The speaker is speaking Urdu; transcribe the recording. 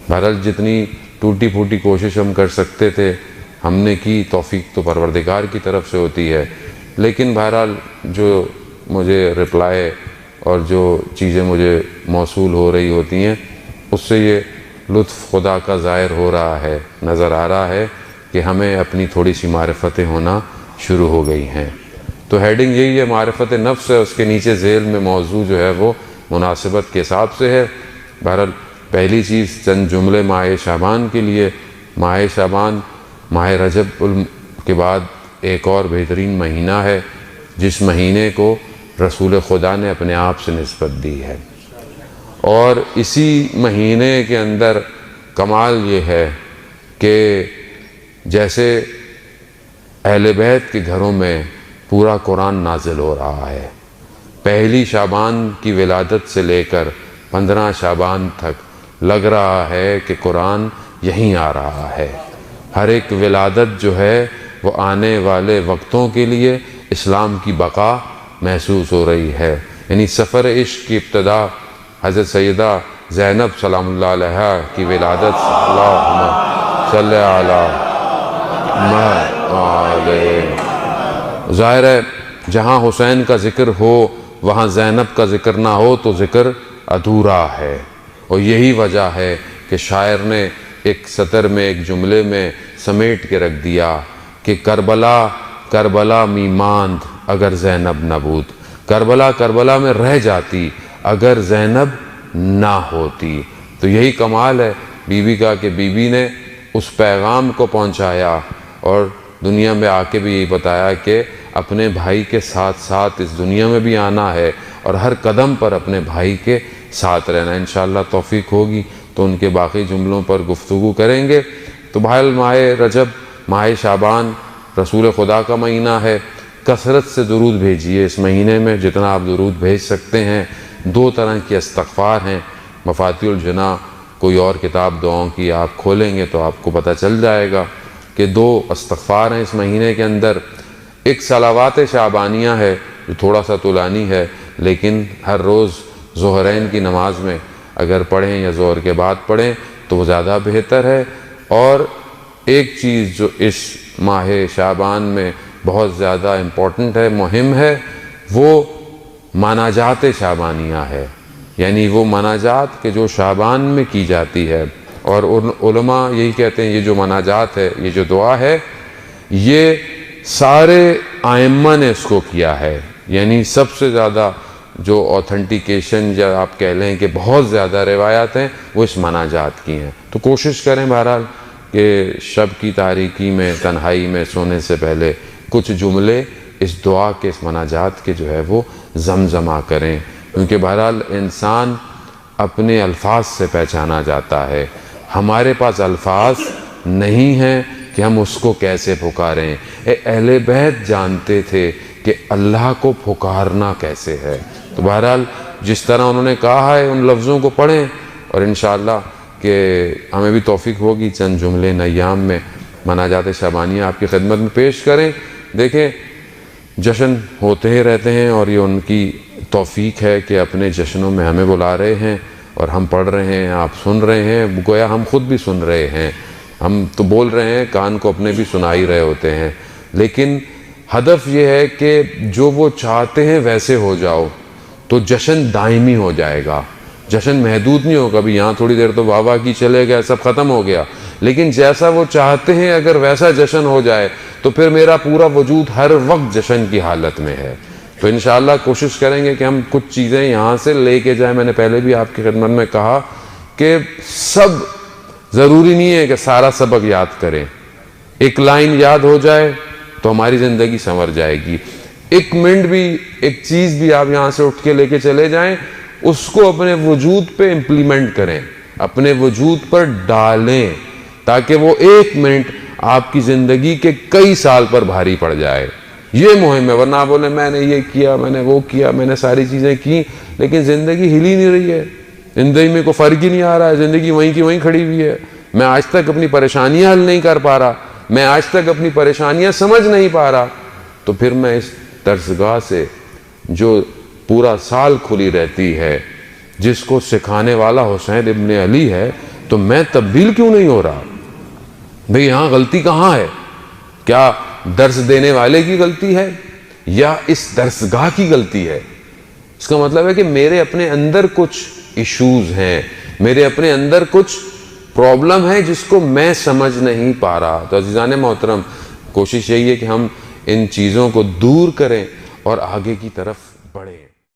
بہرحال جتنی ٹوٹی پھوٹی کوشش ہم کر سکتے تھے ہم نے کی، توفیق تو پروردگار کی طرف سے ہوتی ہے، لیکن بہرحال جو مجھے رپلائی اور جو چیزیں مجھے موصول ہو رہی ہوتی ہیں اس سے یہ لطف خدا کا ظاہر ہو رہا ہے، نظر آ رہا ہے کہ ہمیں اپنی تھوڑی سی معرفتیں ہونا شروع ہو گئی ہیں۔ تو ہیڈنگ یہی ہے، معرفت نفس ہے، اس کے نیچے ذیل میں موضوع جو ہے وہ مناسبت کے حساب سے ہے۔ بہرحال پہلی چیز چند جملے ماہ شعبان کے لیے۔ ماہ شعبان ماہ رجب کے بعد ایک اور بہترین مہینہ ہے جس مہینے کو رسول خدا نے اپنے آپ سے نسبت دی ہے، اور اسی مہینے کے اندر کمال یہ ہے کہ جیسے اہل بیت کے گھروں میں پورا قرآن نازل ہو رہا ہے، پہلی شعبان کی ولادت سے لے کر 15 شعبان تک لگ رہا ہے کہ قرآن یہیں آ رہا ہے۔ ہر ایک ولادت جو ہے وہ آنے والے وقتوں کے لیے اسلام کی بقا محسوس ہو رہی ہے۔ یعنی سفر عشق کی ابتدا حضرت سیدہ زینب سلام اللہ علیہا کی ولادت، اللہم صلی علی محمد، ظاہر ہے جہاں حسین کا ذکر ہو وہاں زینب کا ذکر نہ ہو تو ذکر ادھورا ہے، اور یہی وجہ ہے کہ شاعر نے ایک سطر میں، ایک جملے میں سمیٹ کے رکھ دیا کہ کربلا کربلا می ماند اگر زینب نہ بود، کربلا کربلا میں رہ جاتی اگر زینب نہ ہوتی۔ تو یہی کمال ہے بی بی کا کہ بی بی نے اس پیغام کو پہنچایا اور دنیا میں آ کے بھی یہی بتایا کہ اپنے بھائی کے ساتھ ساتھ اس دنیا میں بھی آنا ہے اور ہر قدم پر اپنے بھائی کے ساتھ رہنا۔ انشاءاللہ توفیق ہوگی تو ان کے باقی جملوں پر گفتگو کریں گے۔ تو بہرحال ماہ رجب، ماہ شعبان رسول خدا کا مہینہ ہے۔ کثرت سے درود بھیجیے اس مہینے میں، جتنا آپ درود بھیج سکتے ہیں۔ 2 طرح کی استغفار ہیں، مفاتیح الجناح کوئی اور کتاب دعاؤں کی آپ کھولیں گے تو آپ کو پتہ چل جائے گا کہ 2 استغفار ہیں اس مہینے کے اندر۔ ایک صلوات شعبانیہ ہے جو تھوڑا سا طولانی ہے، لیکن ہر روز ظہرین کی نماز میں اگر پڑھیں یا ظہر کے بعد پڑھیں تو وہ زیادہ بہتر ہے۔ اور ایک چیز جو اس ماہ شعبان میں بہت زیادہ امپورٹنٹ ہے، مہم ہے، وہ مناجات شعبانیہ ہے، یعنی وہ مناجات کہ جو شعبان میں کی جاتی ہے۔ اور علماء یہی کہتے ہیں یہ جو مناجات ہے، یہ جو دعا ہے، یہ سارے ائمہ نے اس کو کیا ہے، یعنی سب سے زیادہ جو اوتھنٹیکیشن یا آپ کہہ لیں کہ بہت زیادہ روایات ہیں وہ اس مناجات کی ہیں۔ تو کوشش کریں بہرحال کہ شب کی تاریکی میں، تنہائی میں سونے سے پہلے کچھ جملے اس دعا کے، اس مناجات کے جو ہے وہ زمزمہ کریں، کیونکہ بہرحال انسان اپنے الفاظ سے پہچانا جاتا ہے۔ ہمارے پاس الفاظ نہیں ہیں کہ ہم اس کو کیسے پکاریں۔ اہل بیت جانتے تھے کہ اللہ کو پکارنا کیسے ہے۔ تو بہرحال جس طرح انہوں نے کہا ہے ان لفظوں کو پڑھیں، اور انشاءاللہ کہ ہمیں بھی توفیق ہوگی چند جملے ان ایام میں مناجات شعبانیہ آپ کی خدمت میں پیش کریں۔ دیکھیں جشن ہوتے ہی رہتے ہیں اور یہ ان کی توفیق ہے کہ اپنے جشنوں میں ہمیں بلا رہے ہیں اور ہم پڑھ رہے ہیں، آپ سن رہے ہیں، گویا ہم خود بھی سن رہے ہیں۔ ہم تو بول رہے ہیں، کان کو اپنے بھی سنا ہی رہے ہوتے ہیں، لیکن ہدف یہ ہے کہ جو وہ چاہتے ہیں ویسے ہو جاؤ تو جشن دائمی ہو جائے گا۔ جشن محدود نہیں ہوگا، ابھی یہاں تھوڑی دیر تو واہ واہ کی چلے گیا، سب ختم ہو گیا، لیکن جیسا وہ چاہتے ہیں اگر ویسا جشن ہو جائے تو پھر میرا پورا وجود ہر وقت جشن کی حالت میں ہے۔ تو انشاءاللہ کوشش کریں گے کہ ہم کچھ چیزیں یہاں سے لے کے جائیں۔ میں نے پہلے بھی آپ کی خدمت میں کہا کہ سب ضروری نہیں ہے کہ سارا سبق یاد کریں، ایک لائن یاد ہو جائے تو ہماری زندگی سنور جائے گی۔ 1 منٹ بھی، ایک چیز بھی آپ یہاں سے اٹھ کے لے کے چلے جائیں، اس کو اپنے وجود پہ امپلیمنٹ کریں، اپنے وجود پر ڈالیں، تاکہ وہ 1 منٹ آپ کی زندگی کے کئی سال پر بھاری پڑ جائے۔ یہ مہم ہے، ورنہ آپ بولیں میں نے یہ کیا، میں نے وہ کیا، میں نے ساری چیزیں کی، لیکن زندگی ہل ہی نہیں رہی ہے، زندگی میں کوئی فرق ہی نہیں آ رہا ہے، زندگی وہیں کی وہیں کھڑی ہوئی ہے۔ میں آج تک اپنی پریشانیاں حل نہیں کر پا رہا، میں آج تک اپنی پریشانیاں سمجھ نہیں پا رہا، تو پھر میں اس درسگاہ سے جو پورا سال کھلی رہتی ہے، جس کو سکھانے والا حسین ابن علی ہے، تو میں تبدیل کیوں نہیں ہو رہا؟ بھئی یہاں غلطی کہاں ہے؟ کیا درس دینے والے کی غلطی ہے یا اس درسگاہ کی غلطی ہے؟ اس کا مطلب ہے کہ میرے اپنے اندر کچھ ایشوز ہیں، میرے اپنے اندر کچھ پرابلم ہے جس کو میں سمجھ نہیں پا رہا۔ تو عزیزان محترم، کوشش یہی ہے کہ ہم ان چیزوں کو دور کریں اور آگے کی طرف بڑھیں۔